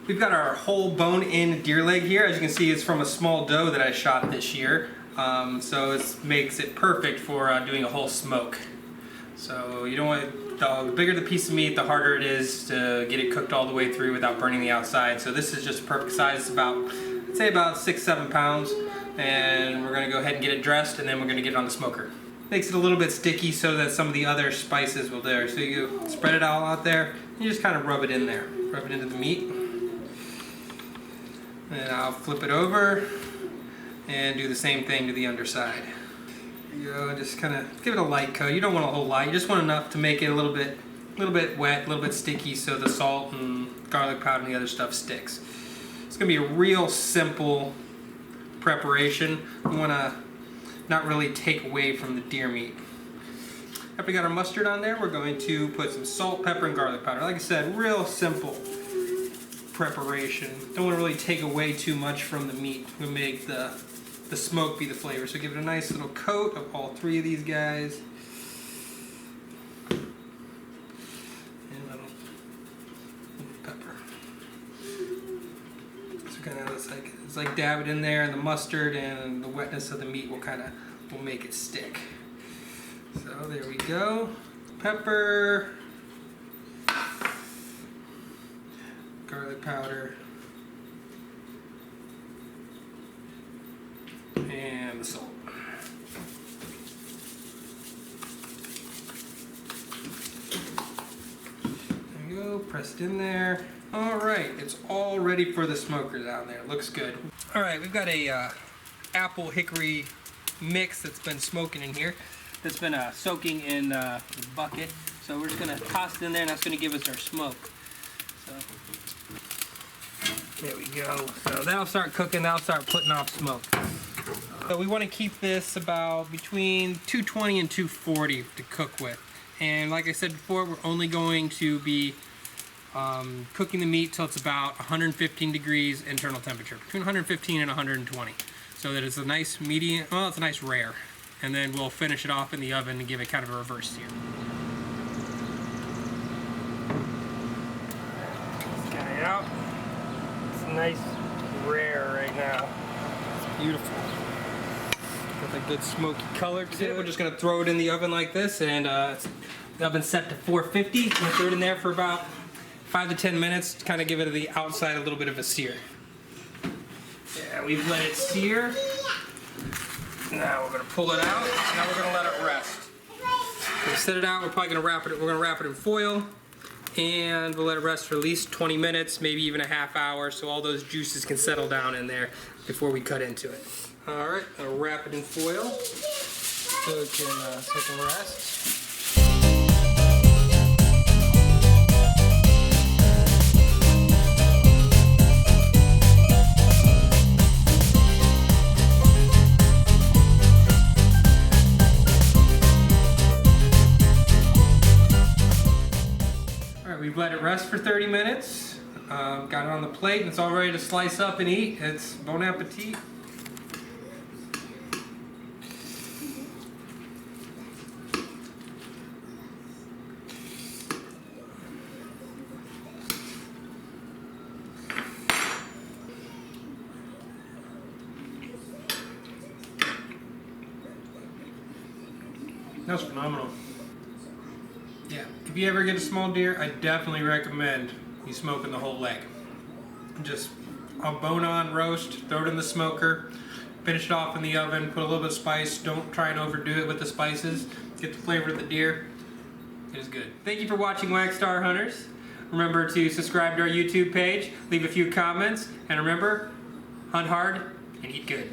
We've got our whole bone-in deer leg here. As you can see, it's from a small doe that I shot this year. So it makes it perfect for doing a whole smoke. So you don't want the bigger the piece of meat, the harder it is to get it cooked all the way through without burning the outside. So this is just a perfect size. It's about, I'd say about 6-7 pounds. And we're gonna go ahead and get it dressed, and then we're gonna get it on the smoker. Makes it a little bit sticky so that some of the other spices will there. So you spread it all out there, and you just kind of rub it in there. Rub it into the meat. And I'll flip it over and do the same thing to the underside. There you go, just kind of give it a light coat. You don't want a whole lot, you just want enough to make it a little bit wet, a little bit sticky so the salt and garlic powder and the other stuff sticks. It's gonna be a real simple preparation. We wanna not really take away from the deer meat. After we got our mustard on there, we're going to put some salt, pepper, and garlic powder. Like I said, real simple preparation. Don't want to really take away too much from the meat. We make the smoke be the flavor. So give it a nice little coat of all three of these guys. And a little pepper. So kind of it's like dab it in there, and the mustard and the wetness of the meat will make it stick. So there we go. Pepper. Garlic powder, and the salt. There you go, press it in there. All right, it's all ready for the smoker down there. It looks good. All right, we've got a apple hickory mix that's been smoking in here. That's been soaking in the bucket. So we're just gonna toss it in there, and that's gonna give us our smoke. So, there we go. So that'll start cooking, that'll start putting off smoke. So we want to keep this about between 220 and 240 to cook with. And like I said before, we're only going to be cooking the meat till it's about 115 degrees internal temperature, between 115 and 120. So that it's a nice medium, well, it's a nice rare. And then we'll finish it off in the oven and give it kind of a reverse sear. This guy out. Nice rare right now. It's beautiful. Got a good smoky color to it. We're just gonna throw it in the oven like this, and the oven's set to 450. We're gonna throw it in there for about 5 to 10 minutes to kind of give it the outside a little bit of a sear. Yeah, we've let it sear. Now we're gonna pull it out. Now we're gonna let it rest. We'll set it out. We're probably gonna wrap it. We're gonna wrap it in foil. And we'll let it rest for at least 20 minutes, maybe even a half hour, so all those juices can settle down in there before we cut into it. All right, I'll wrap it in foil so it can rest. We've let it rest for 30 minutes. Got it on the plate, and it's all ready to slice up and eat. It's bon appetit. That was phenomenal. Yeah, if you ever get a small deer, I definitely recommend you smoking the whole leg. Just a bone-on roast, throw it in the smoker, finish it off in the oven, put a little bit of spice. Don't try and overdo it with the spices. Get the flavor of the deer. It is good. Thank you for watching Whackstar Hunters. Remember to subscribe to our YouTube page, leave a few comments, and remember, hunt hard and eat good.